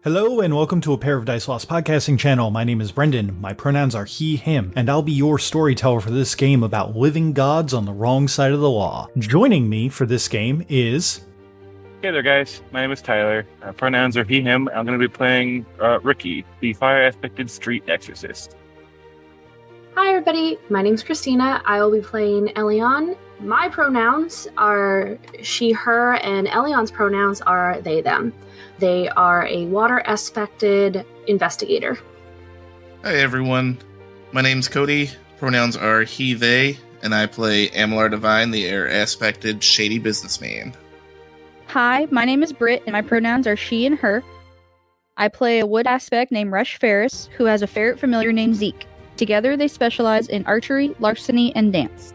Hello and welcome to A Pair of Dice Lost podcasting channel. My name is Brendan. My pronouns are he, him, and I'll be your storyteller for this game about living gods on the wrong side of the law. Joining me for this game is... Hey there, guys. My name is Tyler. Pronouns are he, him. I'm going to be playing Ricky, the fire-aspected street exorcist. Hi, everybody. My name's Christina. I will be playing Elion. My pronouns are she, her, and Elion's pronouns are they, them. They are a water-aspected investigator. Hi, everyone. My name's Cody. Pronouns are he, they, and I play Amalar Divine, the air-aspected shady businessman. Hi, my name is Britt, and my pronouns are she and her. I play a wood aspect named Rush Ferris, who has a ferret familiar named Zeke. Together, they specialize in archery, larceny, and dance.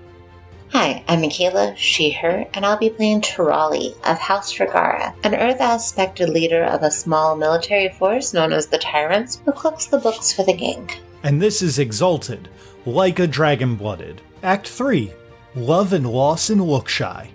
Hi, I'm Michaela, she, her, and I'll be playing Tirali of House Regara, an Earth-aspected leader of a small military force known as the Tyrants, who cooks the books for the gang. And this is Exalted, like a dragon-blooded. Act 3, Love and Loss in Lookshy.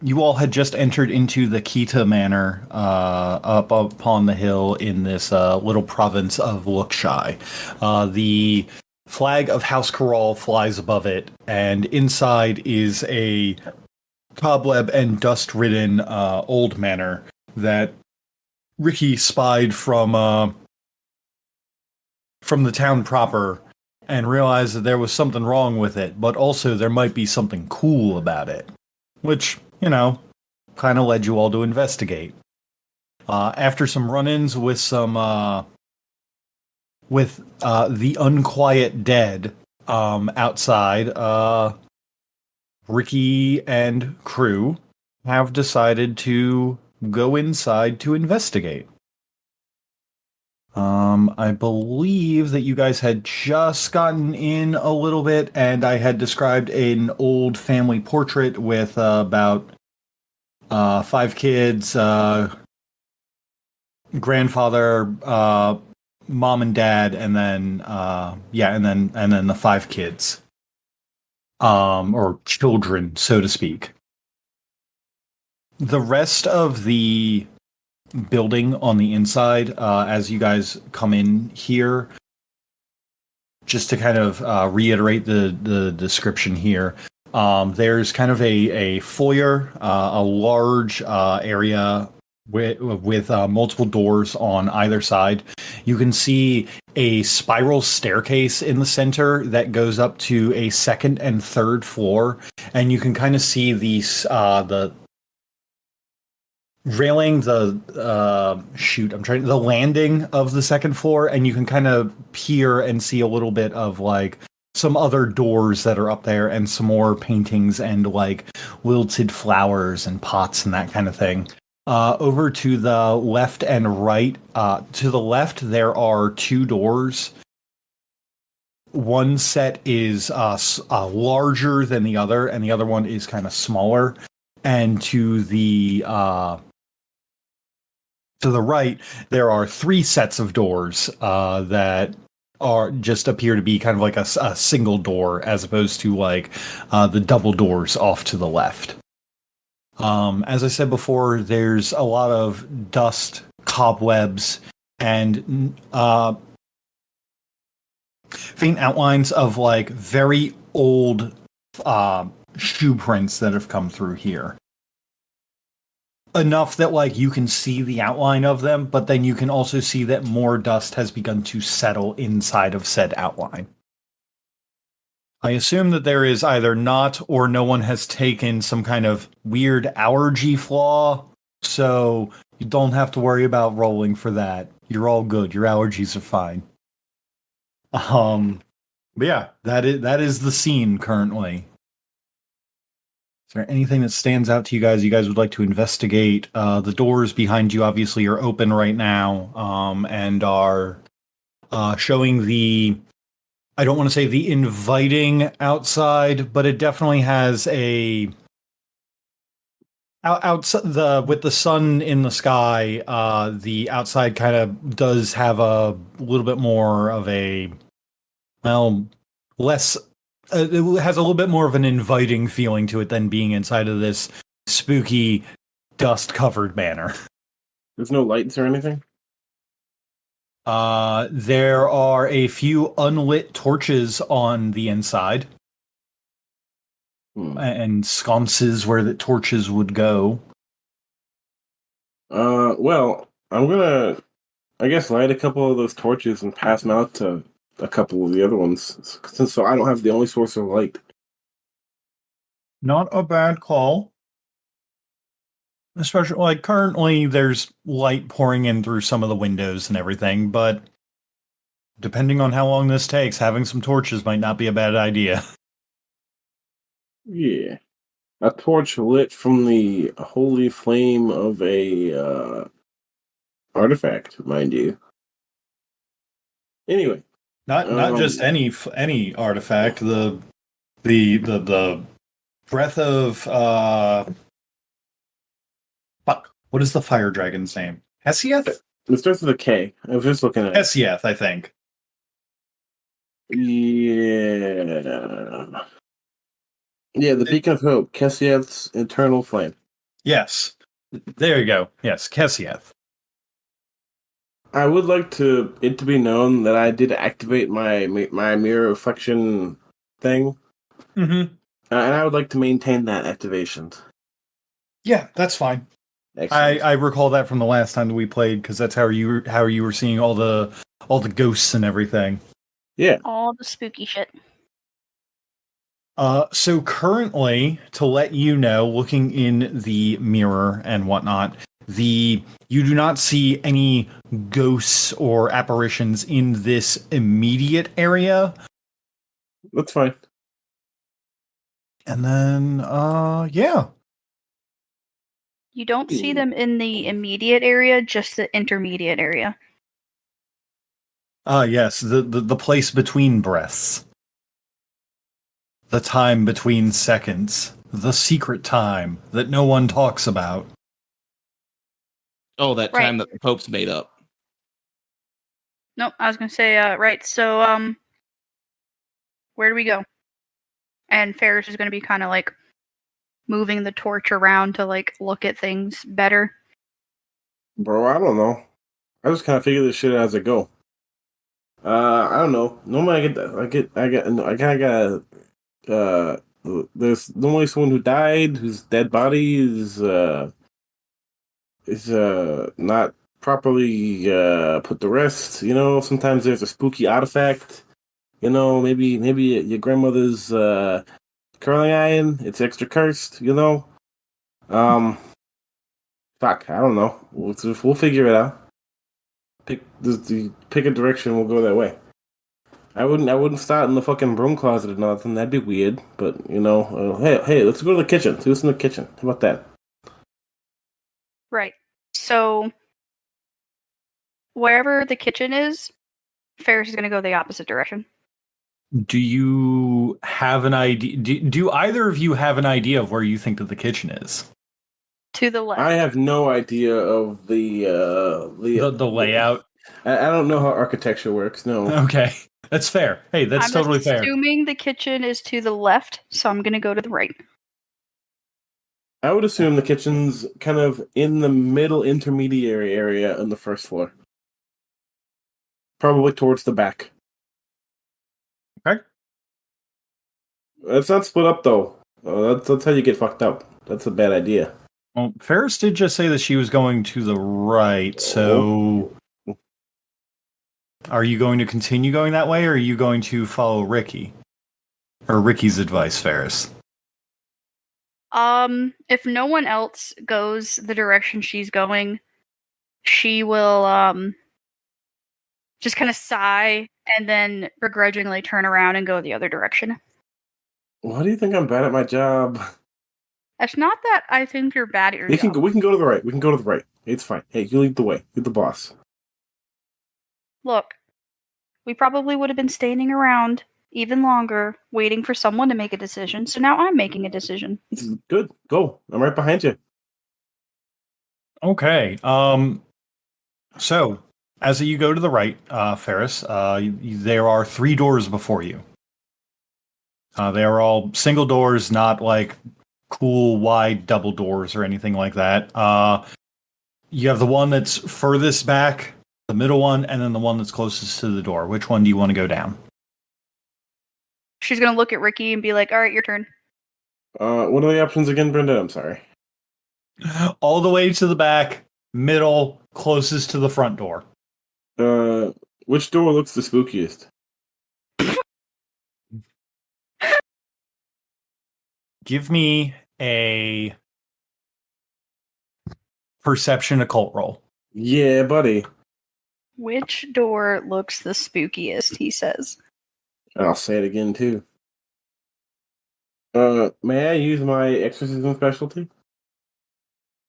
You all had just entered into the Kita Manor up upon the hill in this little province of Lookshy. The flag of House Corral flies above it, and inside is a cobweb and dust-ridden old manor that Ricky spied from the town proper and realized that there was something wrong with it, but also there might be something cool about it, which... kind of led you all to investigate. After some run-ins with the unquiet dead outside, Ricky and crew have decided to go inside to investigate. I believe that you guys had just gotten in a little bit, and I had described an old family portrait with about 5 kids, grandfather, mom and dad, and then and then the 5 kids, or children, so to speak. The rest of the building on the inside, as you guys come in here, just to kind of reiterate the description here, there's kind of a foyer, a large area with multiple doors on either side. You can see a spiral staircase in the center that goes up to a second and third floor, and you can kind of see the railing, the landing of the second floor, and you can kind of peer and see a little bit of like some other doors that are up there and some more paintings and like wilted flowers and pots and that kind of thing. Over to the left and right, to the left there are 2 doors. One set is larger than the other, and the other one is kind of smaller. And to the right, there are 3 sets of doors that appear to be kind of like a single door, as opposed to like the double doors off to the left. As I said before, there's a lot of dust, cobwebs, and faint outlines of like very old shoe prints that have come through here. Enough that like you can see the outline of them, but then you can also see that more dust has begun to settle inside of said outline. I assume that there is either not or no one has taken some kind of weird allergy flaw, so you don't have to worry about rolling for that. You're all good. Your allergies are fine. But yeah, that is the scene currently. Is there anything that stands out to you guys would like to investigate? The doors behind you obviously are open right now, and are showing the, I don't want to say the inviting outside, but it definitely has a Outside with the sun in the sky, the outside kind of does have a little bit more of a less. It has a little bit more of an inviting feeling to it than being inside of this spooky, dust-covered manor. There's no lights or anything? There are a few unlit torches on the inside. And sconces where the torches would go. Well, I'm gonna, I guess, light a couple of those torches and pass them out to a couple of the other ones, since so I don't have the only source of light. Not a bad call. Especially, like, currently there's light pouring in through some of the windows and everything, but depending on how long this takes, having some torches might not be a bad idea. Yeah. A torch lit from the holy flame of a artifact, mind you. Anyway, Not just any artifact. The breath of fuck. What is the fire dragon's name? Hesieth? it starts with a K. I was just looking at it. Hesieth, I think. Yeah. Yeah, the Beacon of Hope, Kessieth's Eternal Flame. Yes. There you go. Yes, Hesieth. I would like it to be known that I did activate my mirror reflection thing, Mm-hmm. and I would like to maintain that activation. Yeah, that's fine. Excellent. I recall that from the last time that we played because that's how you were seeing all the ghosts and everything. Yeah. All the spooky shit. So currently, to let you know, looking in the mirror and whatnot, you do not see any ghosts or apparitions in this immediate area. That's fine. And then, yeah. You don't see them in the immediate area, just the intermediate area. Yes, the place between breaths. The time between seconds. The secret time that no one talks about. Oh, that Right. time that the Pope's made up. Nope, I was gonna say, right, so, where do we go? And Ferris is gonna be kind of like moving the torch around to like look at things better. Bro, I don't know. I just kind of figure this shit out as I go. I don't know. Normally I kind of got, there's normally someone who died, whose dead body is not properly put to rest. You know, sometimes there's a spooky artifact. You know, maybe your grandmother's curling iron. It's extra cursed. You know, fuck. I don't know. We'll figure it out. Pick a direction. We'll go that way. I wouldn't start in the fucking broom closet or nothing. That'd be weird. But you know, hey, let's go to the kitchen. See what's in the kitchen. How about that? Right. So, wherever the kitchen is, Ferris is gonna go the opposite direction. Do you have an idea? Do either of you have an idea of where you think that the kitchen is? To the left. I have no idea of the layout. I don't know how architecture works. No. Okay, that's fair. Hey, that's I'm totally fair. assuming the kitchen is to the left, so I'm gonna go to the right. I would assume the kitchen's kind of in the middle intermediary area on the first floor. Probably towards the back. Okay. It's not split up though. That's how you get fucked up. That's a bad idea. Well, Ferris did just say that she was going to the right, so are you going to continue going that way, or are you going to follow Ricky? Or Ricky's advice, Ferris? If no one else goes the direction she's going, she will, just kind of sigh and then begrudgingly turn around and go the other direction. Why do you think I'm bad at my job? It's not that I think you're bad at your job. We can go to the right. We can go to the right. It's fine. Hey, you lead the way. You're the boss. Look, we probably would have been standing around even longer, waiting for someone to make a decision, so now I'm making a decision. Good. Go. I'm right behind you. Okay. So as you go to the right, Ferris, there are 3 doors before you. They are all single doors, not like cool wide double doors or anything like that. You have the one that's furthest back, the middle one, and then the one that's closest to the door. Which one do you want to go down? She's gonna look at Ricky and be like, "All right, your turn." What are the options again, Brenda? I'm sorry. All the way to the back, middle, closest to the front door. Which door looks the spookiest? Give me a perception occult roll. Yeah, buddy. Which door looks the spookiest? He says. I'll say it again too. May I use my exorcism specialty?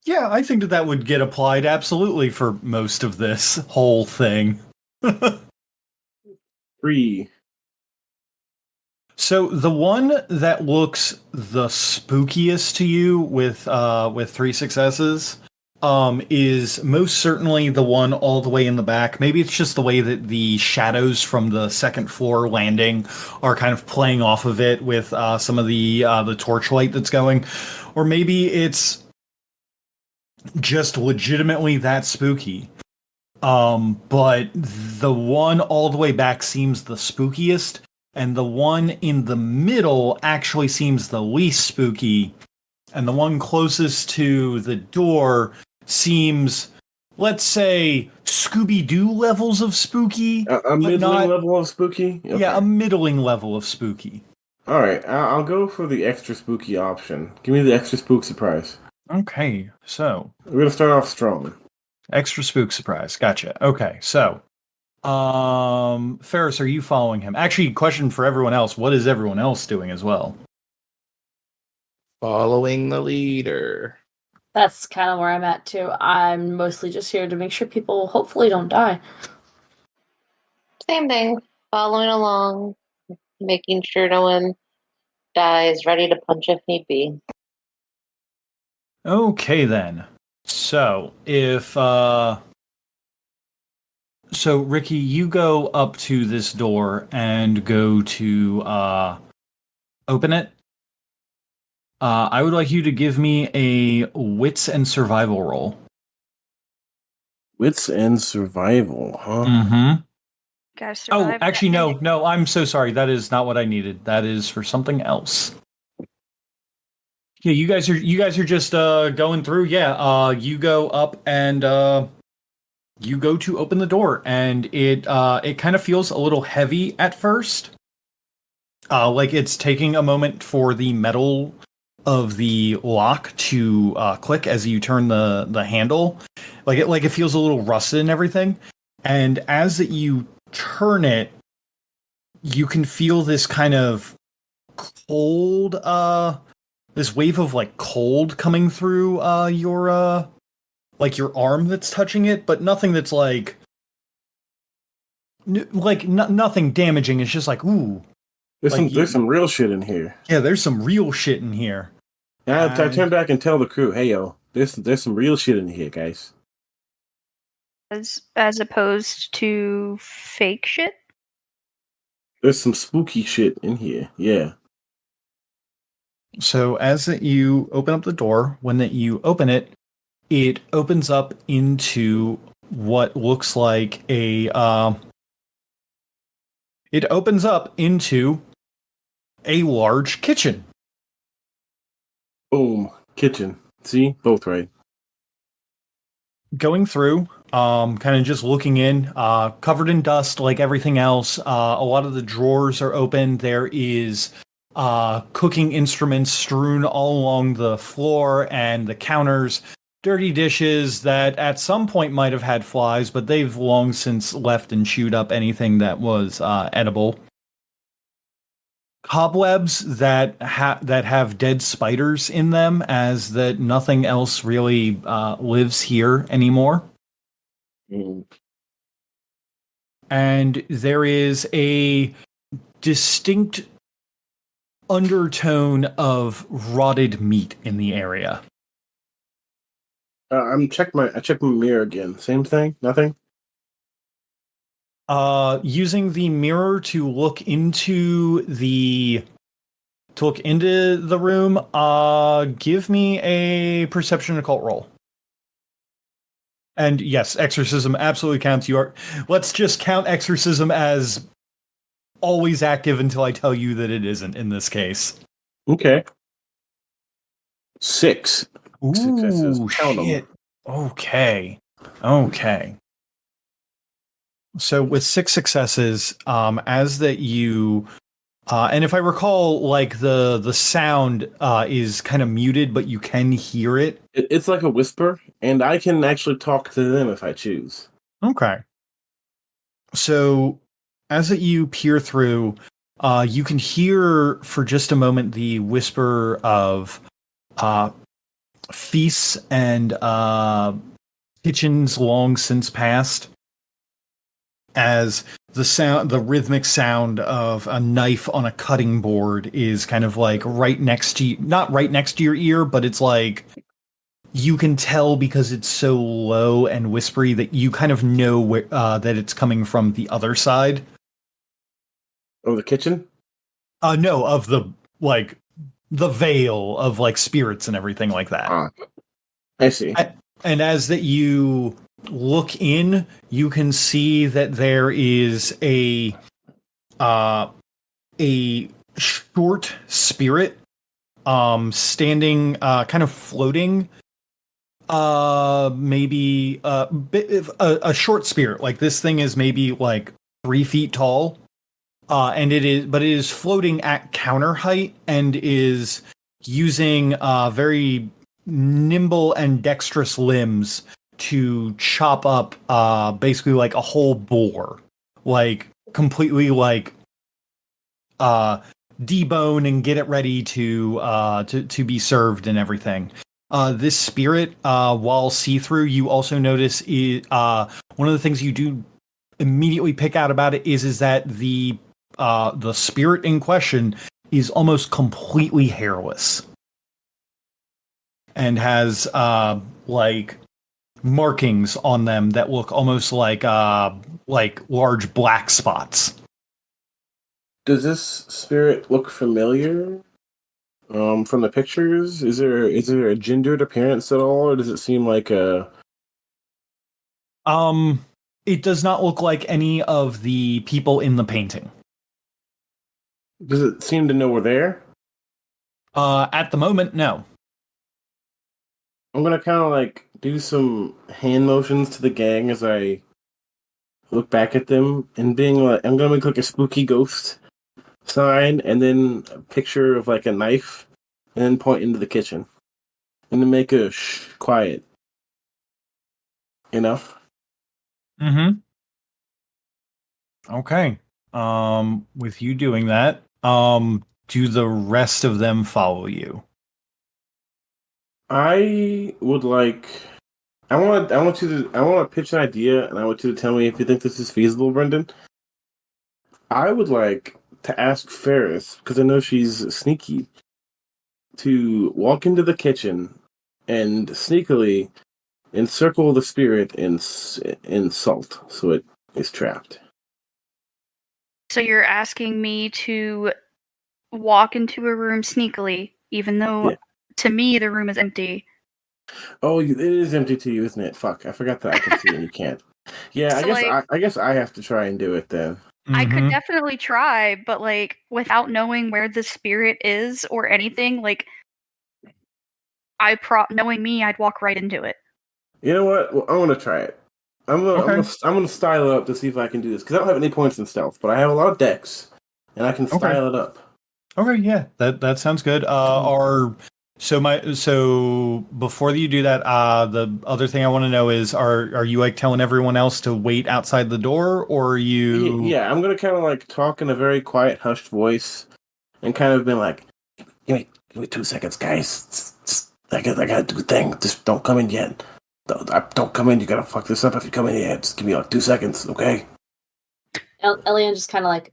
Yeah, I think that would get applied absolutely for most of this whole thing. 3. So the one that looks the spookiest to you with 3 successes is most certainly the one all the way in the back. Maybe it's just the way that the shadows from the second floor landing are kind of playing off of it with some of the torchlight that's going, or maybe it's just legitimately that spooky. But the one all the way back seems the spookiest, and the one in the middle actually seems the least spooky, and the one closest to the door seems, let's say, Scooby-Doo levels of spooky. A middling level of spooky? Okay. Yeah, a middling level of spooky. Alright, I'll go for the extra spooky option. Give me the extra spook surprise. Okay, so We're going to start off strong. extra spook surprise. Gotcha. Okay, so Ferris, are you following him? Actually, question for everyone else. What is everyone else doing as well? Following the leader. That's kind of where I'm at too. I'm mostly just here to make sure people hopefully don't die. Same thing. Following along, making sure no one dies, ready to punch if need be. Okay then. So so Ricky, you go up to this door and go to open it. I would like you to give me a wits and survival roll. Wits and survival, huh? Mm-hmm. Gotta survive. Oh, actually, that no. I'm so sorry. That is not what I needed. That is for something else. Yeah, you guys are just going through. Yeah, you go up and you go to open the door, and it kind of feels a little heavy at first. Like it's taking a moment for the metal of the lock to click as you turn the handle. Like it feels a little rusted and everything. And as you turn it, you can feel this kind of cold this wave of like cold coming through your like your arm that's touching it, but nothing that's like nothing damaging. It's just like, ooh, There's some real shit in here. yeah, there's some real shit in here. I turn back and tell the crew, hey yo, there's some real shit in here, guys. as opposed to fake shit. There's some spooky shit in here. Yeah. So as you open up the door, when you open it, it opens up into what looks like it opens up into a large kitchen. Boom. Kitchen. See? Both right. Going through, kind of just looking in, covered in dust like everything else. A lot of the drawers are open. There is cooking instruments strewn all along the floor and the counters. Dirty dishes that at some point might have had flies, but they've long since left and chewed up anything that was edible. Cobwebs that have dead spiders in them, as that nothing else really lives here anymore. Mm. And there is a distinct undertone of rotted meat in the area. I checked my mirror again. Same thing. Nothing. Using the mirror to look into the room. Give me a perception occult roll. And yes, exorcism absolutely counts. Let's just count exorcism as always active until I tell you that it isn't in this case. Okay. 6 successes. Ooh, Count 'em. shit. Okay. So with 6 successes, as that you, and if I recall, like the sound is kind of muted, but you can hear it. It's like a whisper, and I can actually talk to them if I choose. Okay. So as that you peer through, you can hear for just a moment the whisper of feasts and kitchens long since past, as the rhythmic sound of a knife on a cutting board is kind of like right next to you, not right next to your ear, but it's like you can tell because it's so low and whispery that you kind of know that it's coming from the other side. Oh, the kitchen? No, of the veil of like spirits and everything like that. I see. And as that you look in, you can see that there is a short spirit standing kind of floating, maybe a short spirit. Like this thing is maybe like 3 feet tall, and it is floating at counter height and is using very nimble and dexterous limbs to chop up basically like a whole boar, like completely like debone and get it ready to be served and everything. This spirit, while see-through, you also notice one of the things you do immediately pick out about it is that the spirit in question is almost completely hairless and has like markings on them that look almost like large black spots. Does this spirit look familiar? From the pictures, is there a gendered appearance at all, or does it seem like a? It does not look like any of the people in the painting. Does it seem to know we're there? At the moment, no. I'm gonna kind of like do some hand motions to the gang as I look back at them, and being like, I'm gonna make like a spooky ghost sign, and then a picture of like a knife, and then point into the kitchen, and then make a shh, quiet. You know? Mm-hmm. Okay. With you doing that, do the rest of them follow you? I would like. I want to pitch an idea, and I want you to tell me if you think this is feasible, Brendan. I would like to ask Ferris, because I know she's sneaky, to walk into the kitchen and sneakily encircle the spirit in salt, so it is trapped. So you're asking me to walk into a room sneakily, even though to me the room is empty. Oh, it is empty to you, isn't it? Fuck, I forgot that I can see and you can't. Yeah, So, I guess I have to try and do it then. I could definitely try, but like without knowing where the spirit is or anything, like knowing me, I'd walk right into it. You know what? Well, I want to try it. I'm gonna style it up to see if I can do this, because I don't have any points in stealth, but I have a lot of dex, and I can style it up. Okay, yeah, that sounds good. So before you do that, the other thing I want to know is, are you like telling everyone else to wait outside the door, or are you? Yeah, I'm gonna kind of like talk in a very quiet, hushed voice, and kind of been like, "Give me 2 seconds, guys. I gotta do a thing. Just don't come in yet. Don't come in. You gotta fuck this up if you come in yet. Just give me like 2 seconds, okay?" Elian just kind of like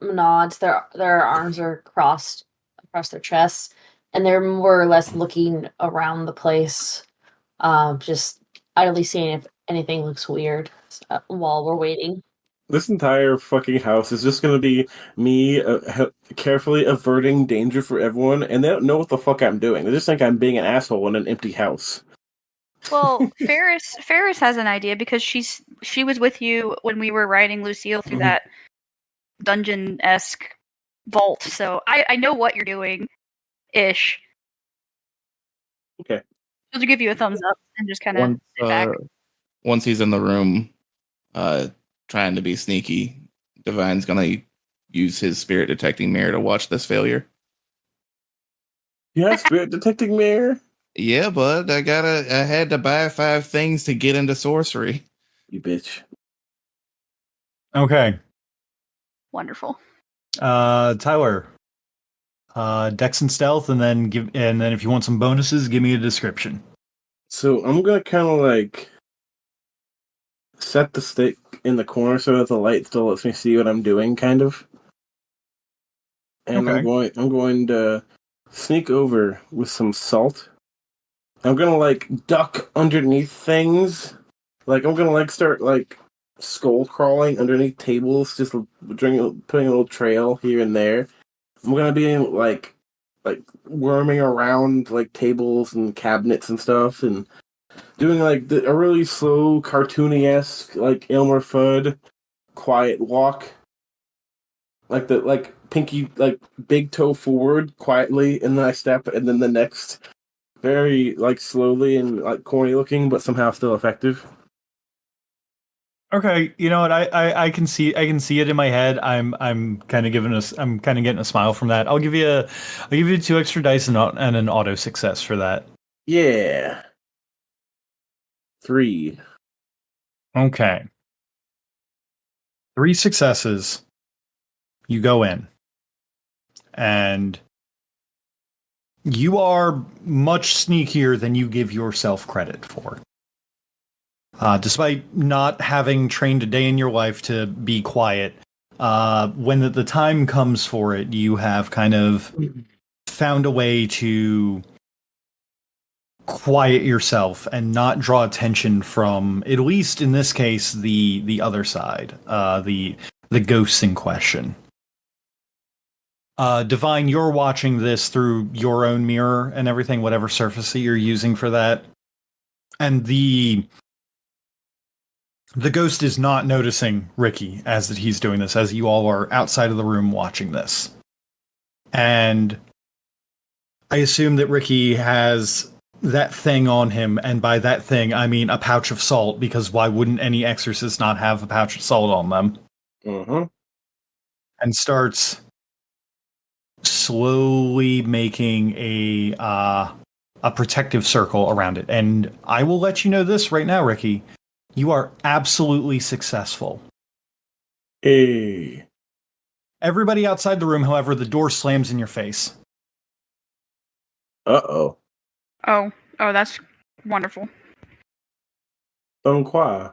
nods. Their arms are crossed across their chests, and they're more or less looking around the place, Just idly seeing if anything looks weird while we're waiting. This entire fucking house is just gonna be me carefully averting danger for everyone, and they don't know what the fuck I'm doing. They just think I'm being an asshole in an empty house. Well, Ferris has an idea because she was with you when we were riding Lucille through that dungeon-esque vault. So I know what you're doing, ish. Okay. She'll give you a thumbs up and just kind of Once, sit back. once he's in the room, trying to be sneaky, Divine's gonna use his spirit detecting mirror to watch this failure. Yeah, spirit detecting mirror. Yeah, bud, I had to buy 5 things to get into sorcery. You bitch. Okay. Wonderful. Tyler. Dex and stealth, and then if you want some bonuses, give me a description. So I'm gonna kind of like set the stick in the corner so that the light still lets me see what I'm doing, kind of. And Okay. I'm going to sneak over with some salt. I'm gonna like duck underneath things. Like I'm gonna like start like skull crawling underneath tables, just putting a little trail here and there. I'm gonna be like worming around like tables and cabinets and stuff, and doing like a really slow, cartoony-esque like Elmer Fudd quiet walk, like pinky like big toe forward quietly, and then I step, and then the next very like slowly and like corny looking, but somehow still effective. Okay, you know what? I can see it in my head. I'm kind of getting a smile from that. I'll give you 2 extra dice and an auto success for that. Yeah. 3. Okay. 3 successes. You go in. And you are much sneakier than you give yourself credit for. Despite not having trained a day in your life to be quiet, when the time comes for it, you have kind of found a way to quiet yourself and not draw attention from, at least in this case, the other side, the ghosts in question. Divine, you're watching this through your own mirror and everything, whatever surface that you're using for that, and the ghost is not noticing Ricky as that he's doing this, as you all are outside of the room watching this. And I assume that Ricky has that thing on him, and by that thing, I mean a pouch of salt, because why wouldn't any exorcist not have a pouch of salt on them? Mm-hmm. And starts slowly making a protective circle around it. And I will let you know this right now, Ricky. You are absolutely successful. Hey. Everybody outside the room, however, the door slams in your face. Uh-oh. Oh, that's wonderful. Don't quoi.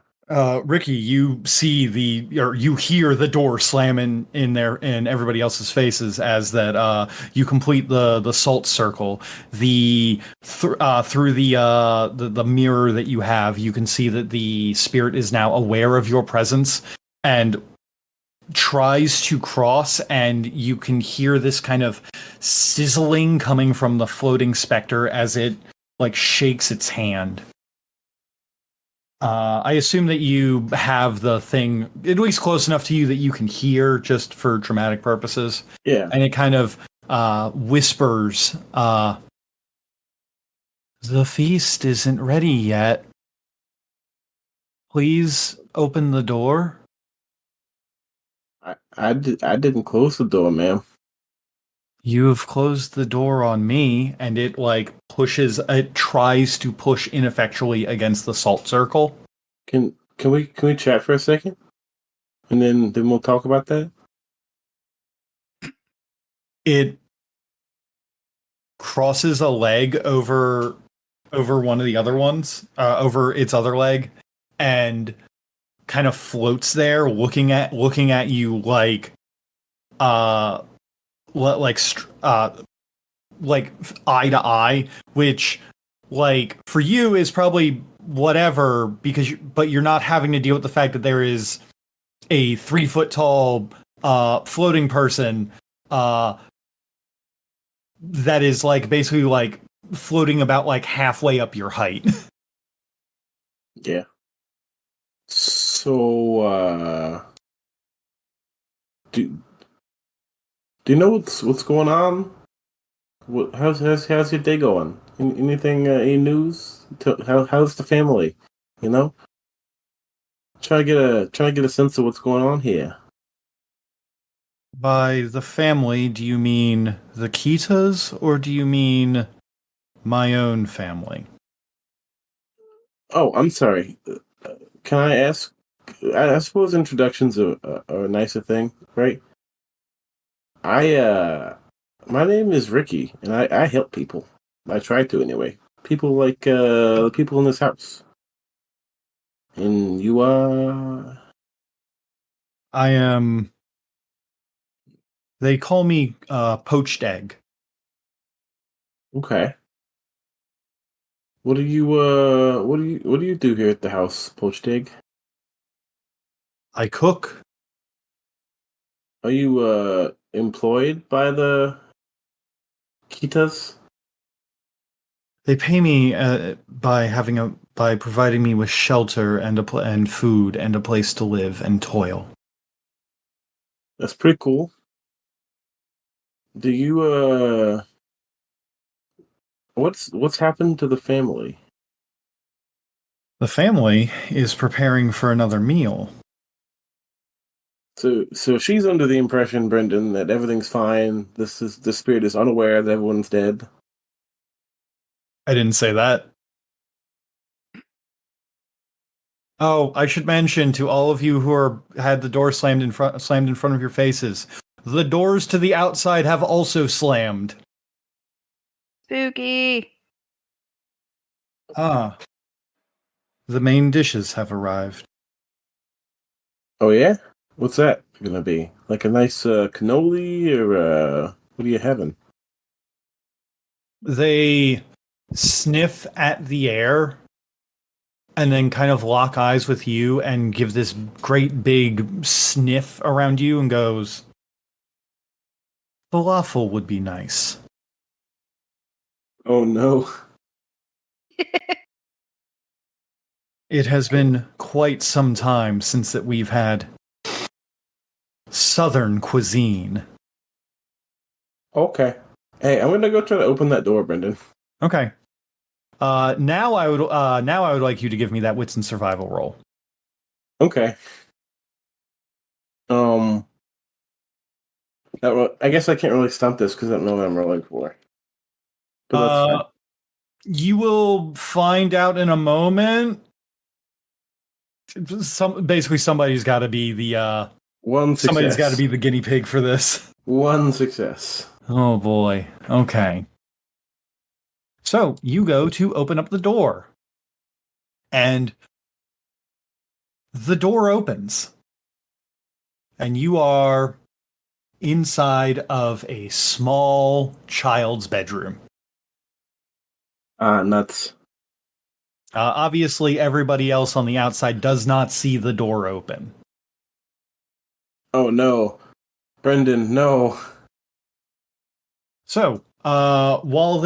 Ricky, you you hear the door slamming in everybody else's faces as that you complete the salt circle. Through the mirror that you have, you can see that the spirit is now aware of your presence and tries to cross, and you can hear this kind of sizzling coming from the floating specter as it like shakes its hand. I assume that you have the thing at least close enough to you that you can hear, just for dramatic purposes. Yeah. And it kind of whispers, "The feast isn't ready yet. Please open the door." I didn't close the door, ma'am. You have closed the door on me, and it tries to push ineffectually against the salt circle. Can we chat for a second? And then we'll talk about that? It crosses a leg over one of the other ones, over its other leg, and kind of floats there looking at you like eye to eye, which like for you is probably whatever but you're not having to deal with the fact that there is a 3 foot tall floating person that is like basically like floating about like halfway up your height. Yeah. So, do you know what's going on? How's your day going? Anything? Any news? How's the family? You know, trying to get a sense of what's going on here. By the family, do you mean the Kitas or do you mean my own family? Oh, I'm sorry. Can I ask? I suppose introductions are a nicer thing, right? My name is Ricky, and I help people. I try to anyway. People like the people in this house. And you are. I am. They call me Poached Egg. Okay. What do you do here at the house, Poached Egg? I cook. Are you employed by the Kitas? They pay me by providing me with shelter and food and a place to live and toil. That's pretty cool. Do you what's happened to the family? The family is preparing for another meal. So she's under the impression, Brendan, that everything's fine. The spirit is unaware that everyone's dead. I didn't say that. Oh, I should mention to all of you who had the door slammed in front of your faces, the doors to the outside have also slammed. Spooky. Ah. The main dishes have arrived. Oh yeah? What's that gonna be? Like a nice cannoli, or what are you having? They sniff at the air and then kind of lock eyes with you and give this great big sniff around you and goes, falafel would be nice. Oh no. It has been quite some time since that we've had Southern cuisine. Okay. Hey, I'm gonna go try to open that door, Brendan. Okay. Now I would like you to give me that wits and survival roll. Okay. I guess I can't really stump this because I don't know what I'm rolling for. But that's fine. You will find out in a moment. Somebody's got to be the One success. somebody's got to be the guinea pig for this. One success. Oh boy. Okay. So you go to open up the door, and the door opens, and you are inside of a small child's bedroom. Nuts. Obviously, everybody else on the outside does not see the door open. Oh no. Brendan, no. So, while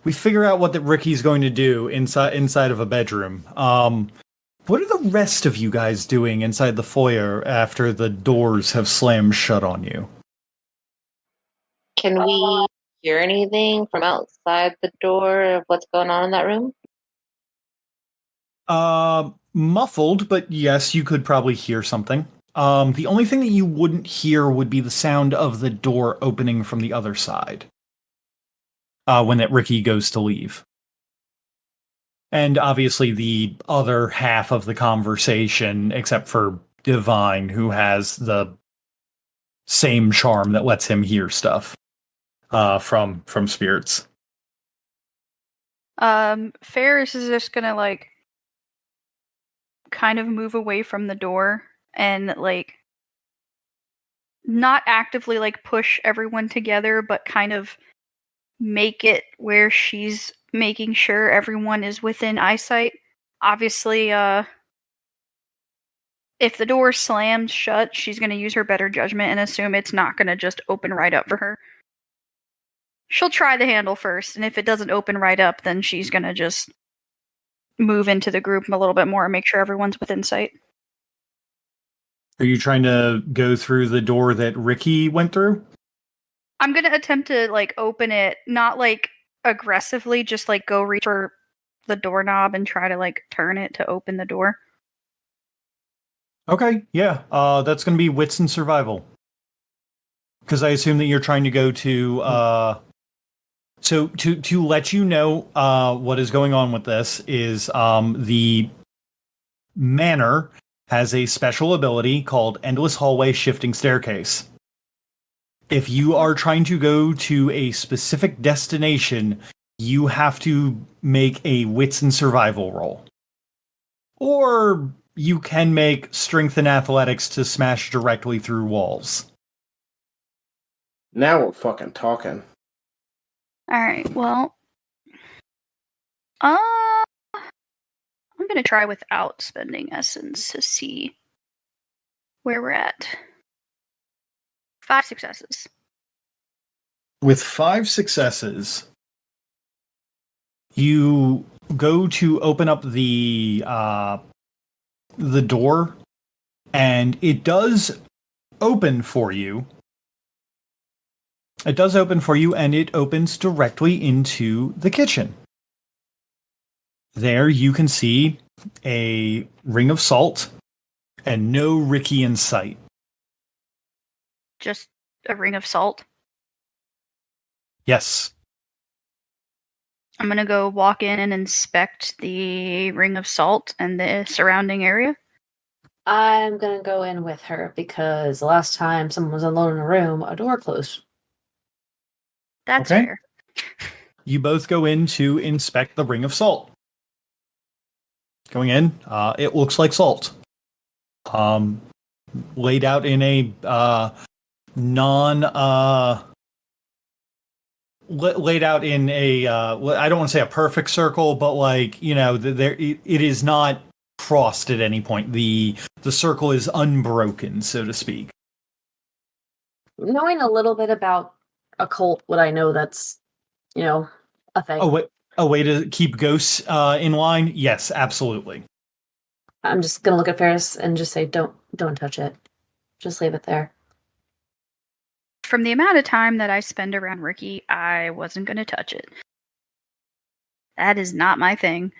we figure out what that Ricky's going to do inside of a bedroom, what are the rest of you guys doing inside the foyer after the doors have slammed shut on you? Can we hear anything from outside the door of what's going on in that room? Muffled, but yes, you could probably hear something. The only thing that you wouldn't hear would be the sound of the door opening from the other side. When that Ricky goes to leave. And obviously the other half of the conversation, except for Divine, who has the same charm that lets him hear stuff from spirits. Ferris is just gonna like kind of move away from the door and like not actively like push everyone together, but kind of make it where she's making sure everyone is within eyesight. Obviously, if the door slams shut, she's going to use her better judgment and assume it's not going to just open right up for her. She'll try the handle first, and if it doesn't open right up, then she's going to just move into the group a little bit more and make sure everyone's within sight. Are you trying to go through the door that Ricky went through? I'm going to attempt to, like, open it, not, like, aggressively, just, like, go reach for the doorknob and try to, like, turn it to open the door. Okay, yeah. That's going to be wits and survival. Because I assume that you're trying to go to... So to let you know what is going on with this is the manor has a special ability called Endless Hallway Shifting Staircase. If you are trying to go to a specific destination, you have to make a wits and survival roll. Or you can make strength and athletics to smash directly through walls. Now we're fucking talking. Alright, well... I'm gonna try without spending essence to see where we're at. 5 successes. With 5 successes, you go to open up the door, and it does open for you. It does open for you, and it opens directly into the kitchen. There you can see a ring of salt and no Ricky in sight. Just a ring of salt. Yes. I'm gonna go walk in and inspect the ring of salt and the surrounding area. I'm gonna go in with her because the last time someone was alone in a room, a door closed. That's Okay. fair. You both go in to inspect the ring of salt. Going in, it looks like salt. Laid out in a laid out in a I don't want to say a perfect circle, but like, you know, there it is not crossed at any point. The circle is unbroken, so to speak. Knowing a little bit about occult, would I know that's, you know, a thing? Oh, wait. A way to keep ghosts in line? Yes, absolutely. I'm just gonna look at Ferris and just say, don't touch it. Just leave it there. From the amount of time that I spend around Ricky, I wasn't gonna touch it. That is not my thing.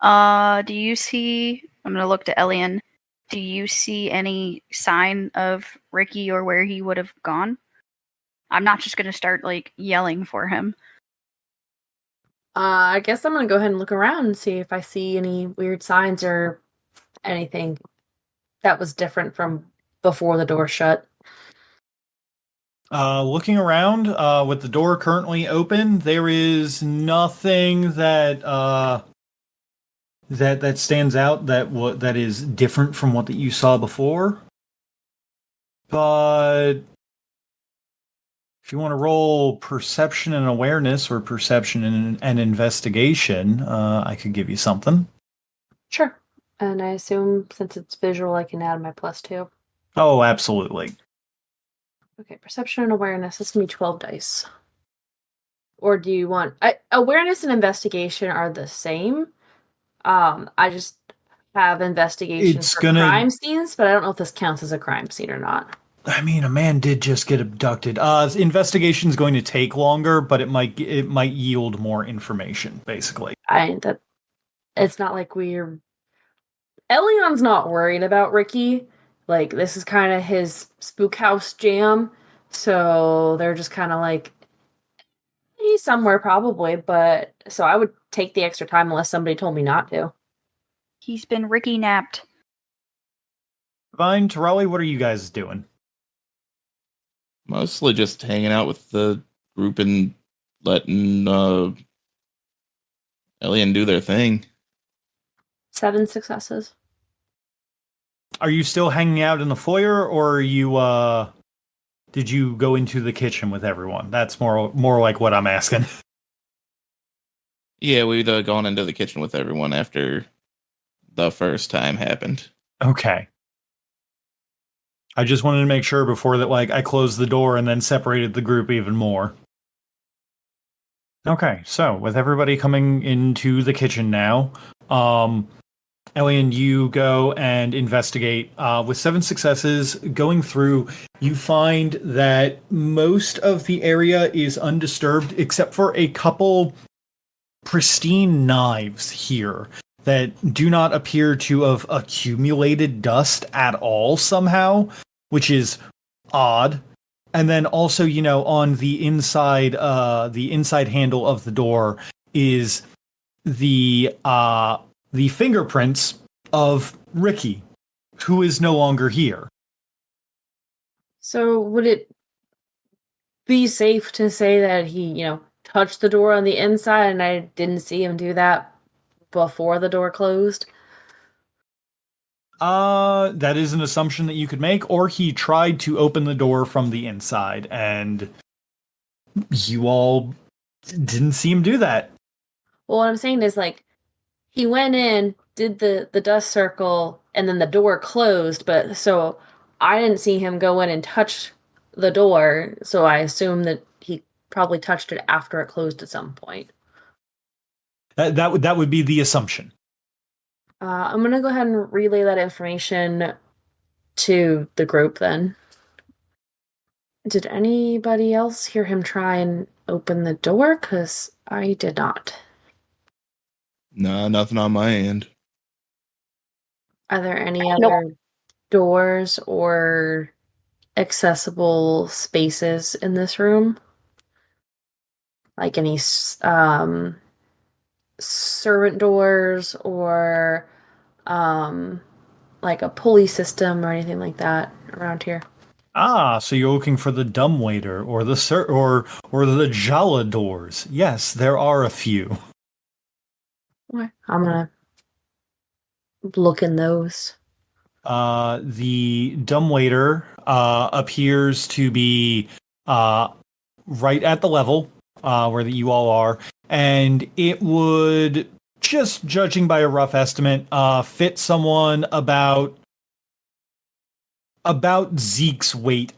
Do you see... I'm gonna look to Elian. Do you see any sign of Ricky or where he would have gone? I'm not just gonna start, like, yelling for him. I guess I'm gonna go ahead and look around and see if I see any weird signs or anything that was different from before the door shut. Looking around, with the door currently open, there is nothing that that stands out that is different from what that you saw before. But if you want to roll perception and awareness or perception and investigation, I could give you something. Sure. And I assume since it's visual, I can add my +2. Oh, absolutely. Okay, perception and awareness. That's gonna be 12 dice. Or do you want... awareness and investigation are the same. I just have investigation It's for gonna- crime scenes, but I don't know if this counts as a crime scene or not. I mean, a man did just get abducted. Investigation's going to take longer, but it might yield more information, basically. It's not like we're... Elion's not worried about Ricky. Like, this is kind of his spook house jam. So they're just kind of like, he's somewhere probably, but... So I would take the extra time unless somebody told me not to. He's been Ricky napped. Vine, Tarali, what are you guys doing? Mostly just hanging out with the group and letting Elian do their thing. 7 successes. Are you still hanging out in the foyer, or are you, did you go into the kitchen with everyone? That's more like what I'm asking. Yeah, we'd gone into the kitchen with everyone after the first time happened. Okay. I just wanted to make sure before that, like, I closed the door and then separated the group even more. Okay, so with everybody coming into the kitchen now, Elian, you go and investigate. With 7 successes, going through, you find that most of the area is undisturbed except for a couple pristine knives here that do not appear to have accumulated dust at all somehow, which is odd. And then also, on the inside handle of the door is the fingerprints of Ricky, who is no longer here. So would it be safe to say that he, touched the door on the inside and I didn't see him do that before the door closed? That is an assumption that you could make, or he tried to open the door from the inside, and you all didn't see him do that. Well, what I'm saying is, like, he went in, did the dust circle, and then the door closed, but so I didn't see him go in and touch the door, so I assume that he probably touched it after it closed at some point. That would be the assumption. I'm gonna go ahead and relay that information to the group then. Did anybody else hear him try and open the door? Because I did not. Nah, nothing on my end. Are there any other doors or accessible spaces in this room? Like any servant doors or like a pulley system or anything like that around here? So you're looking for the dumbwaiter or the or the Jala doors. Yes, there are a few. Okay. I'm gonna look in those. The dumbwaiter appears to be right at the level where you all are, and it would, just judging by a rough estimate, fit someone about Zeke's weight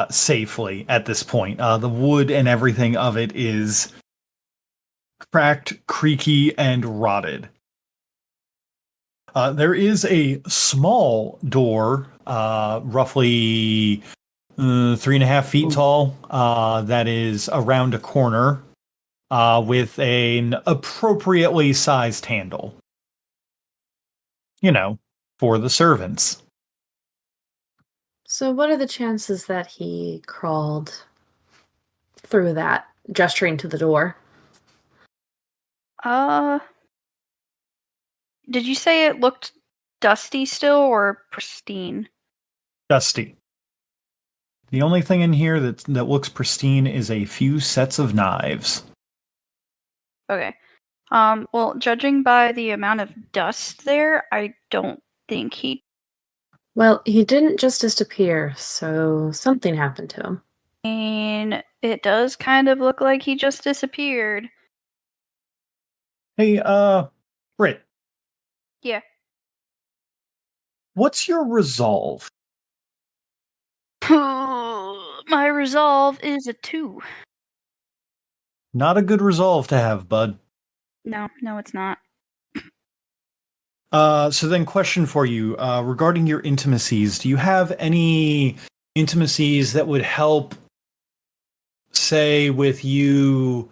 safely at this point. The wood and everything of it is cracked, creaky, and rotted. There is a small door, roughly 3.5 feet tall, that is around a corner with an appropriately sized handle. For the servants. So what are the chances that he crawled through that, gesturing to the door? Did you say it looked dusty still or pristine? Dusty. The only thing in here that looks pristine is a few sets of knives. Okay. Well, judging by the amount of dust there, I don't think he... Well, he didn't just disappear, so something happened to him. And it does kind of look like he just disappeared. Hey, Britt. Yeah. What's your resolve? My resolve is a 2. Not a good resolve to have, bud. No, it's not. So then question for you, regarding your intimacies, do you have any intimacies that would help, say, with you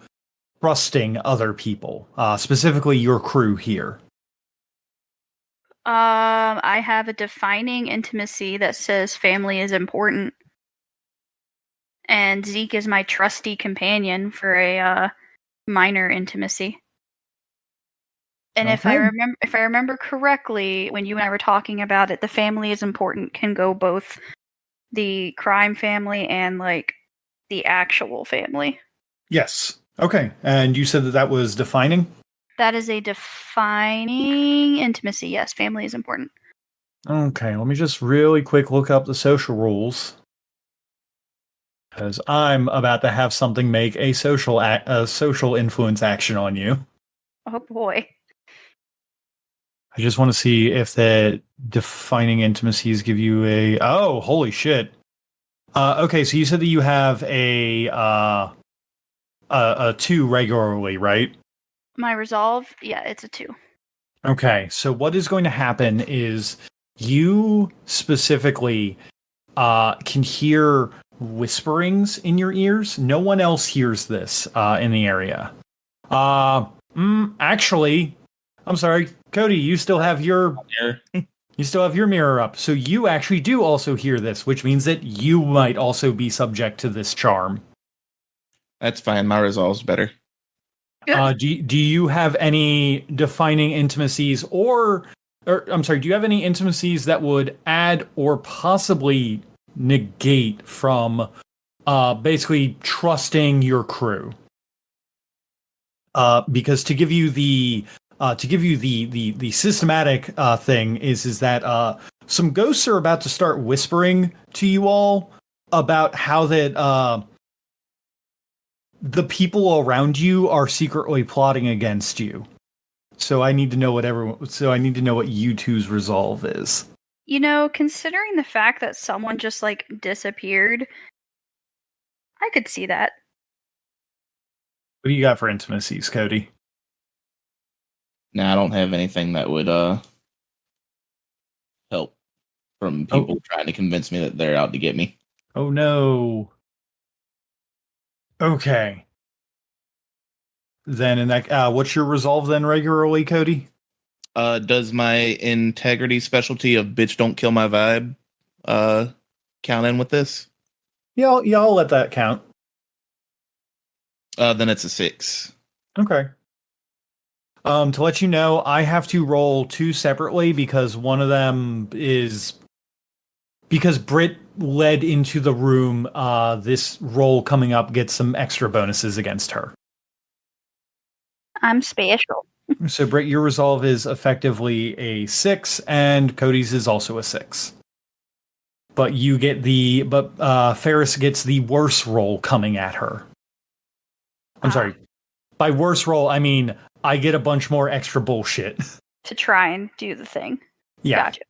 trusting other people, specifically your crew here? I have a defining intimacy that says family is important. And Zeke is my trusty companion for a minor intimacy. And Okay. if I remember correctly, when you and I were talking about it, the family is important can go both the crime family and like the actual family. Yes. Okay. And you said that was defining? That is a defining intimacy. Yes, family is important. Okay, let me just really quick look up the social rules. Because I'm about to have something make a social influence action on you. Oh boy. I just want to see if the defining intimacies give you a. Oh, holy shit! Okay, so you said that you have a 2 regularly, right? My resolve, yeah, it's a 2. Okay, so what is going to happen is you specifically can hear whisperings in your ears. No one else hears this in the area. Actually, I'm sorry, Cody. You still have your mirror up, so you actually do also hear this, which means that you might also be subject to this charm. That's fine. My resolve's better. Do you have any defining intimacies, or I'm sorry, do you have any intimacies that would add or possibly negate from basically trusting your crew? Because to give you the systematic thing is that some ghosts are about to start whispering to you all about how that the people around you are secretly plotting against you. So I need to know what you two's resolve is. You know, considering the fact that someone just like disappeared, I could see that. What do you got for intimacies, Cody? Nah, I don't have anything that would help from people trying to convince me that they're out to get me. Oh no. Okay. Then in that, what's your resolve then regularly, Cody? Does my integrity specialty of bitch don't kill my vibe count in with this? Yeah, I'll let that count. Then it's a 6. Okay. To let you know, I have to roll 2 separately because one of them is because Britt led into the room. This roll coming up gets some extra bonuses against her. I'm special. So, Britt, your resolve is effectively a 6, and Cody's is also a 6. But Ferris gets the worse roll coming at her. I'm sorry. By worse roll, I mean I get a bunch more extra bullshit. To try and do the thing. Yeah. Gotcha.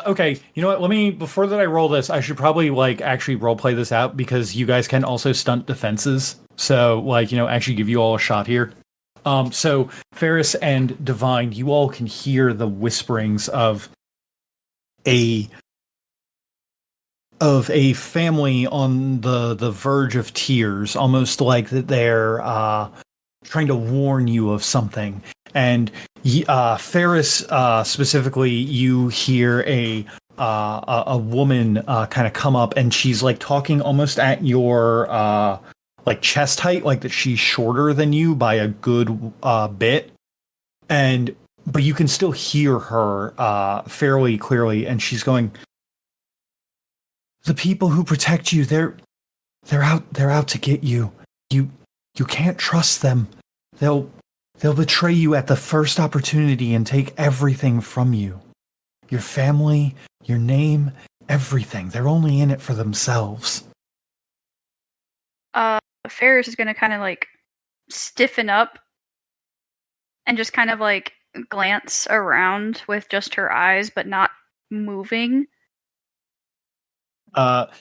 Okay, you know what? Before that I roll this, I should probably actually roleplay this out because you guys can also stunt defenses. So actually give you all a shot here. So Ferris and Divine, you all can hear the whisperings of a family on the verge of tears, almost like that they're trying to warn you of something. And Ferris specifically, you hear a woman kind of come up, and she's talking almost at your chest height, like that she's shorter than you by a good bit, but you can still hear her fairly clearly, and she's going, "The people who protect you, they're out to get you. You can't trust them. They'll betray you at the first opportunity and take everything from you. Your family, your name, everything. They're only in it for themselves." Ferris is going to kind of stiffen up and just kind of glance around with just her eyes, but not moving.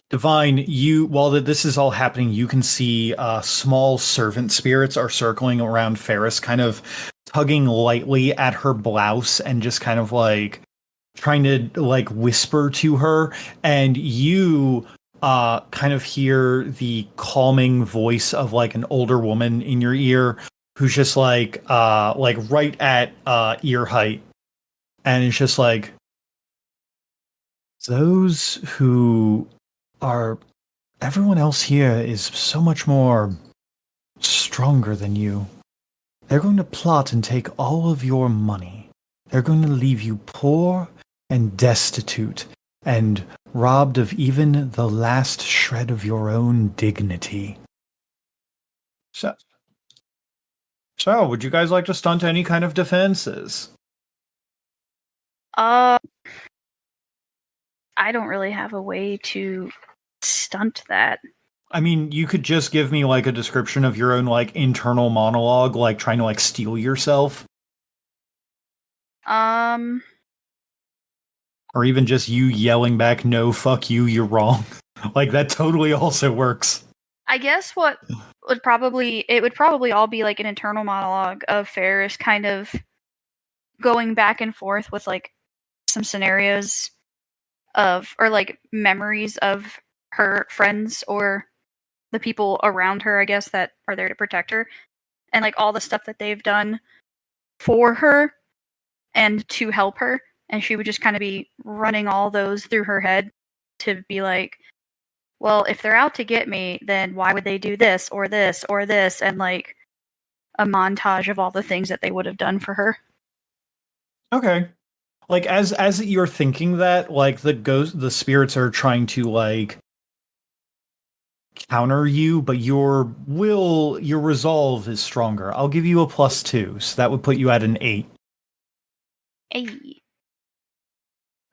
Divine, while this is all happening, you can see small servant spirits are circling around Ferris, kind of tugging lightly at her blouse and just kind of trying to whisper to her, and you kind of hear the calming voice of an older woman in your ear who's just right at ear height, and it's just those who are everyone else here is so much more stronger than you. They're going to plot and take all of your money. They're going to leave you poor and destitute and robbed of even the last shred of your own dignity. So would you guys like to stunt any kind of defenses? I don't really have a way to stunt that. I mean, you could just give me like a description of your own like internal monologue, like trying to like steel yourself, Um, or even just you yelling back, "No, fuck you, you're wrong." Like that totally also works. I guess what would probably all be like an internal monologue of Ferris kind of going back and forth with like some scenarios or like memories of her friends or the people around her, I guess, that are there to protect her, and like all the stuff that they've done for her and to help her. And she would just kind of be running all those through her head to be like, well, if they're out to get me, then why would they do this or this or this? And like a montage of all the things that they would have done for her. Okay. Like as you're thinking that, like the spirits are trying to like counter you, but your resolve is stronger. I'll give you a +2, so that would put you at an 8. Hey.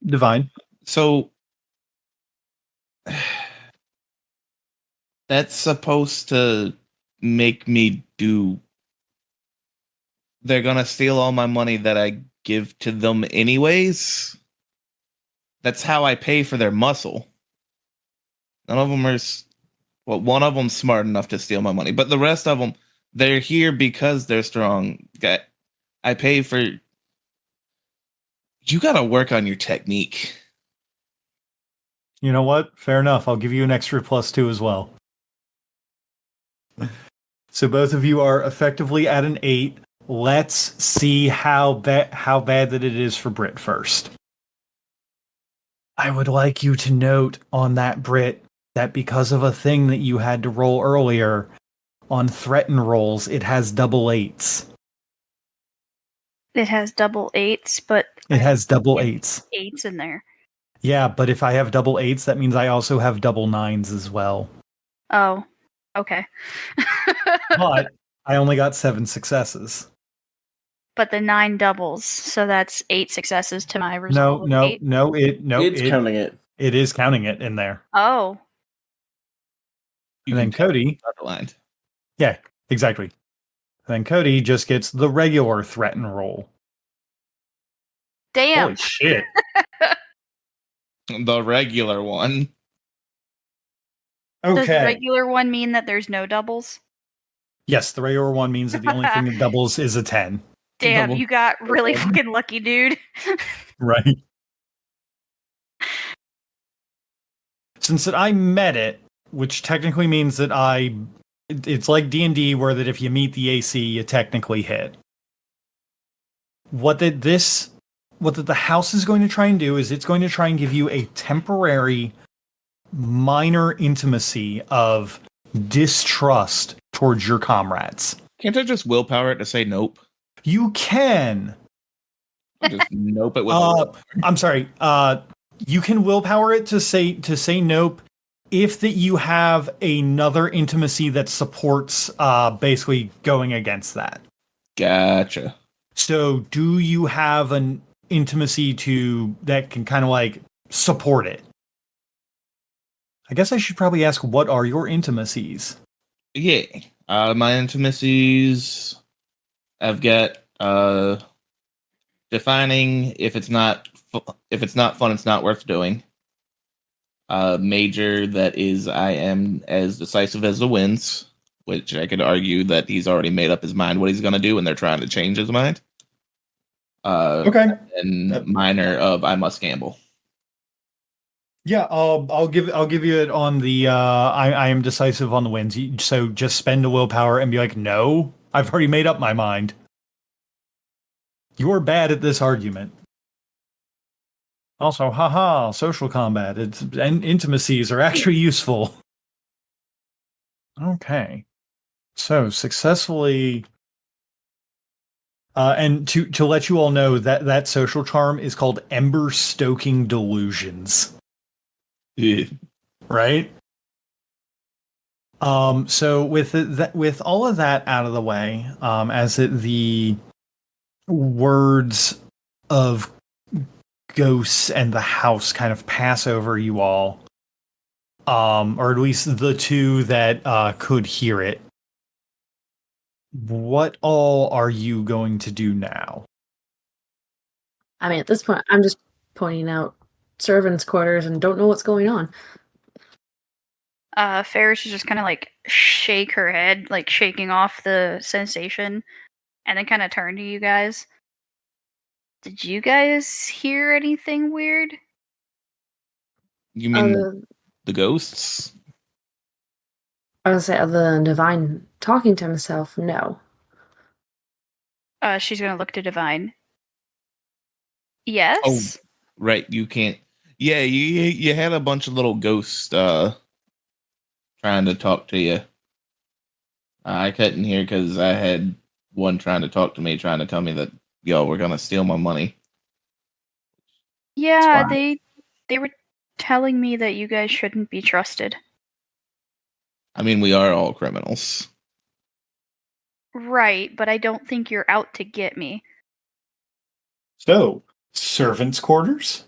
Divine. So that's supposed to make me do. They're gonna steal all my money that I give to them anyways. That's how I pay for their muscle. None of them are. Well, one of them's smart enough to steal my money, but the rest of them, they're here because they're strong. I pay for. You gotta work on your technique. You know what? Fair enough. I'll give you an extra +2 as well. So both of you are effectively at an 8. Let's see how bad that it is for Brit first. I would like you to note on that, Brit, that because of a thing that you had to roll earlier, on threaten rolls, it has double 8s. It has double 8s, but It has double 8s. 8s in there. Yeah, but if I have double 8s, that means I also have double 9s as well. Oh, okay. But I only got 7 successes. But the 9 doubles, so that's 8 successes to my result. No, 8? It's counting it. It is counting it in there. Oh. And then Cody. Underlined. Yeah, exactly. And then Cody just gets the regular threaten roll. Damn. Holy shit. The regular one. Does the Okay. regular one mean that there's no doubles? Yes, the regular one means that the only thing that doubles is a 10. Damn, Double. you got really fucking lucky, dude. Right. Since that I met it, which technically means that it's like D&D where that if you meet the AC, you technically hit. What the house is going to try and do is it's going to try and give you a temporary minor intimacy of distrust towards your comrades. Can't I just willpower it to say nope? You can. Just nope it with I'm sorry. You can willpower it to say nope if that you have another intimacy that supports basically going against that. Gotcha. So do you have an intimacy that can kind of like support it? I guess I should probably ask, what are your intimacies? Yeah. My intimacies, I've got defining if it's not fun, it's not worth doing. Major, that is I am as decisive as the winds, which I could argue that he's already made up his mind what he's going to do and they're trying to change his mind. Okay. And minor of I must gamble. Yeah, I'll give you it on the I am decisive on the wins. So just spend a willpower and be like, no, I've already made up my mind. You're bad at this argument. Also, haha, social combat. And intimacies are actually useful. Okay. So successfully and to let you all know that social charm is called Ember Stoking Delusions. Yeah. Right? So with all of that out of the way, the words of ghosts and the house kind of pass over you all, or at least the two that could hear it. What all are you going to do now? I mean, at this point, I'm just pointing out servants' quarters and don't know what's going on. Ferris is just kind of like shake her head, like shaking off the sensation, and then kind of turn to you guys. Did you guys hear anything weird? You mean Uh, the ghosts? I was say, other than Divine talking to himself, no. She's gonna look to Divine. Oh, Yes. right. You can't. Yeah, you had a bunch of little ghosts trying to talk to you. I couldn't hear because I had one trying to talk to me, trying to tell me that y'all were gonna steal my money. Yeah, fine. they were telling me that you guys shouldn't be trusted. I mean, we are all criminals. Right, but I don't think you're out to get me. So, servants' quarters?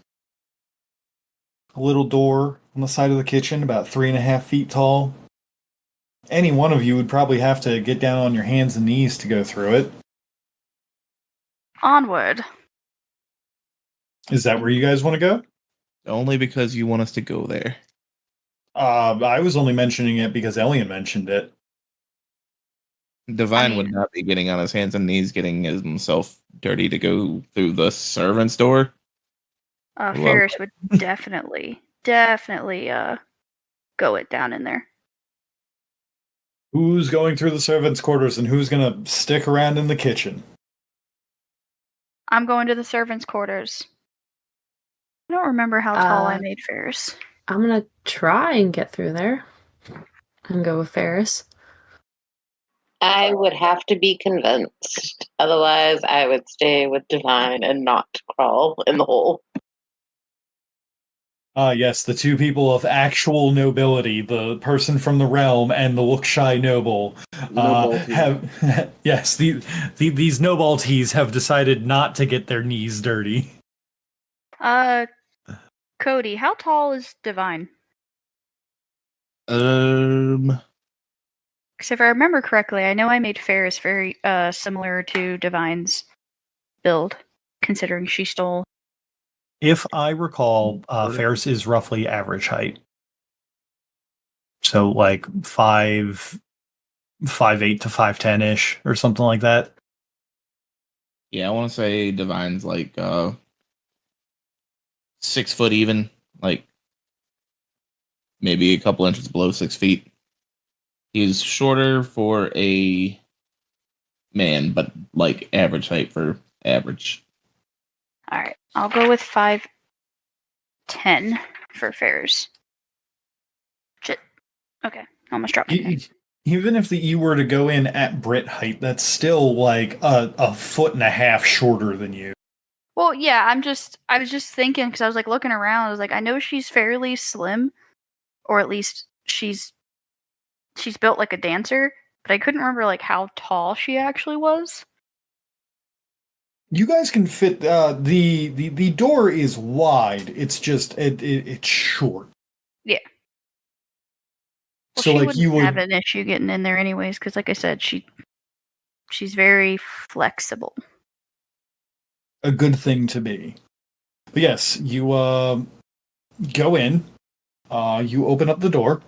A little door on the side of the kitchen, about 3.5 feet tall. Any one of you would probably have to get down on your hands and knees to go through it. Onward. Is that where you guys want to go? Only because you want us to go there. I was only mentioning it because Elian mentioned it. Divine would mean- not be getting on his hands and knees, getting himself dirty to go through the servant's door. Well- Ferris would definitely go it down in there. Who's going through the servants' quarters and who's going to stick around in the kitchen? I'm going to the servants' quarters. I don't remember how tall I Uh, made Ferris. I'm gonna try and get through there and go with Ferris. I would have to be convinced. Otherwise, I would stay with Divine and not crawl in the hole. Yes, the two people of actual nobility, the person from the realm and the look-shy noble, Nobility. have yes, these nobilties have decided not to get their knees dirty. Cody, how tall is Divine? Um, Because if I remember correctly, I know I made Ferris very similar to Divine's build, considering she stole. If I recall, Ferris is roughly average height. So like 5'8" to 5'10" ish or something like that. yeah, I want to say Divine's like 6 foot even, like maybe a couple inches below 6 feet. He's shorter for a man, but like average height for average. All right, I'll go with 5'10" for Ferris. Shit. Okay, I almost dropped my pen. Even if you were to go in at Brit height, that's still like a foot and a half shorter than you. Well, yeah, I was just thinking because I was like looking around. I was like, I know she's fairly slim, or at least she's built like a dancer, but I couldn't remember like how tall she actually was. You guys can fit the door is wide. It's just it's short. Yeah. Well, So she like wouldn't you would have an issue getting in there anyways, because like I said, she's very flexible. a good thing to be. But yes, you go in, you open up the door,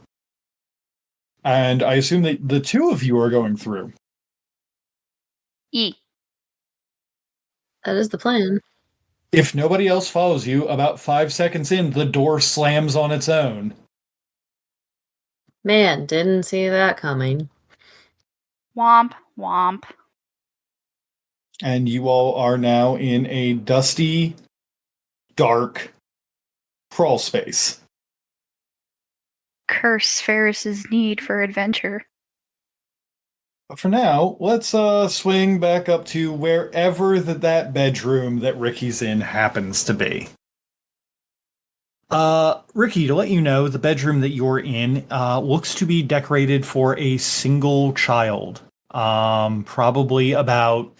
and I assume that the two of you are going through. E. That is the plan. If nobody else follows you, about 5 seconds in, the door slams on its own. Man, didn't see that coming. Womp womp. And you all are now in a dusty, dark crawl space. Curse Ferris's need for adventure. But for now, let's swing back up to wherever that bedroom that Ricky's in happens to be. Ricky, to let you know, the bedroom that you're in looks to be decorated for a single child. Probably about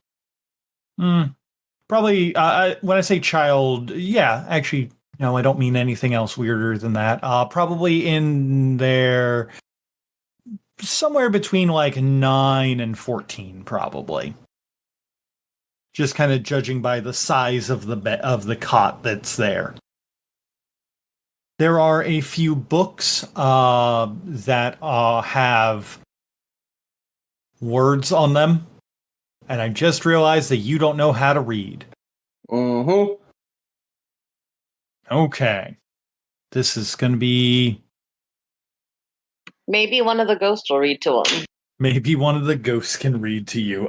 when I say child, yeah, actually No, I don't mean anything else weirder than that. Probably in there, somewhere between like 9 and 14, probably. Just kind of judging by the size of the cot that's there. There are a few books that have words on them, and I just realized that you don't know how to read. Mm-hmm. Okay. This is going to be... Maybe one of the ghosts will read to him. Maybe one of the ghosts can read to you.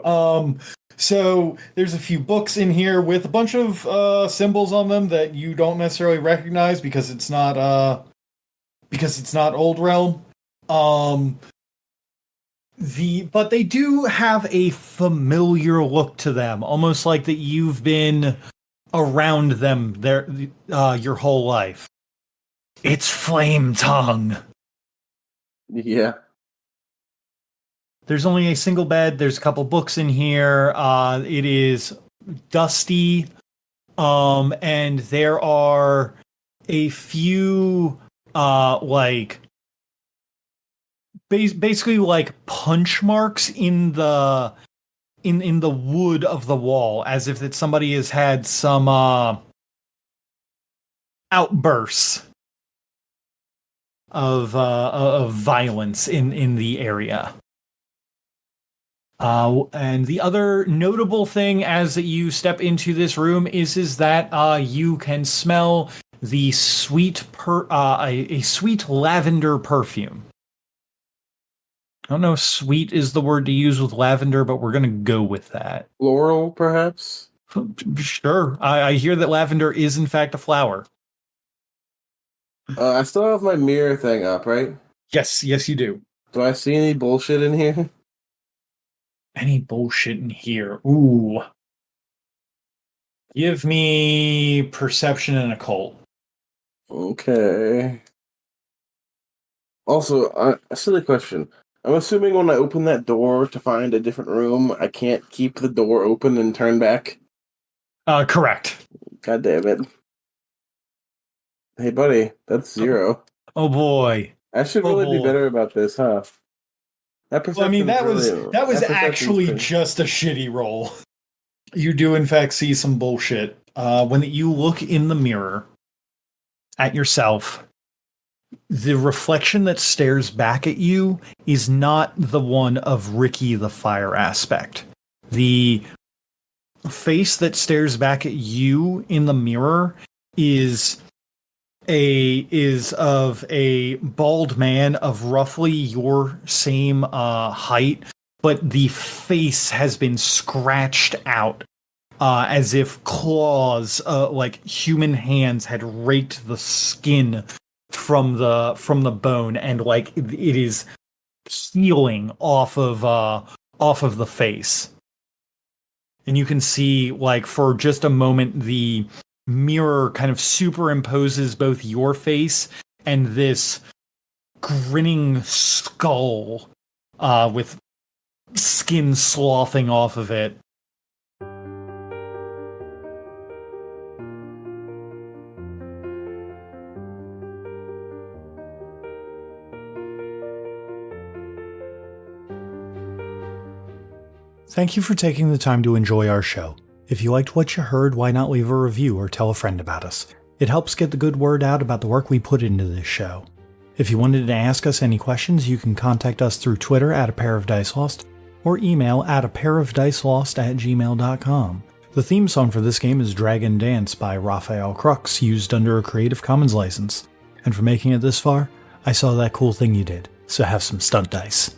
So there's a few books in here with a bunch of symbols on them that you don't necessarily recognize because it's not Old Realm. But they do have a familiar look to them, almost like that you've been around them your whole life. It's Flame Tongue. Yeah. There's only a single bed. There's a couple books in here. It is dusty. And there are a few, basically like punch marks in the wood of the wall, as if that somebody has had some, outbursts of violence in the area. And the other notable thing as you step into this room is that you can smell the sweet a sweet lavender perfume. I don't know if sweet is the word to use with lavender, but we're gonna go with that. Floral, perhaps? Sure. I hear that lavender is in fact a flower. I still have my mirror thing up, right? Yes, you do. Do I see any bullshit in here? Any bullshit in here? Ooh. Give me perception and occult. Okay. Also, a silly question. I'm assuming when I open that door to find a different room, I can't keep the door open and turn back? Correct. God damn it. Hey, buddy, that's 0. Oh boy. I should really be better about this, huh? That Well, I mean, that was perception's actually pretty- just a shitty roll. You do, in fact, see some bullshit. When you look in the mirror at yourself, the reflection that stares back at you is not the one of Ricky the Fire Aspect. The face that stares back at you in the mirror is of a bald man of roughly your same height, but the face has been scratched out as if claws, like human hands, had raked the skin from the bone, and like it is peeling off of the face. And you can see, like, for just a moment, the mirror kind of superimposes both your face and this grinning skull with skin sloughing off of it. Thank you for taking the time to enjoy our show. If you liked what you heard, why not leave a review or tell a friend about us? It helps get the good word out about the work we put into this show. If you wanted to ask us any questions, you can contact us through Twitter at apairofdicelost or email at apairofdicelost@gmail.com. The theme song for this game is Dragon Dance by Raphael Crux, used under a Creative Commons license. And for making it this far, I saw that cool thing you did, so have some stunt dice.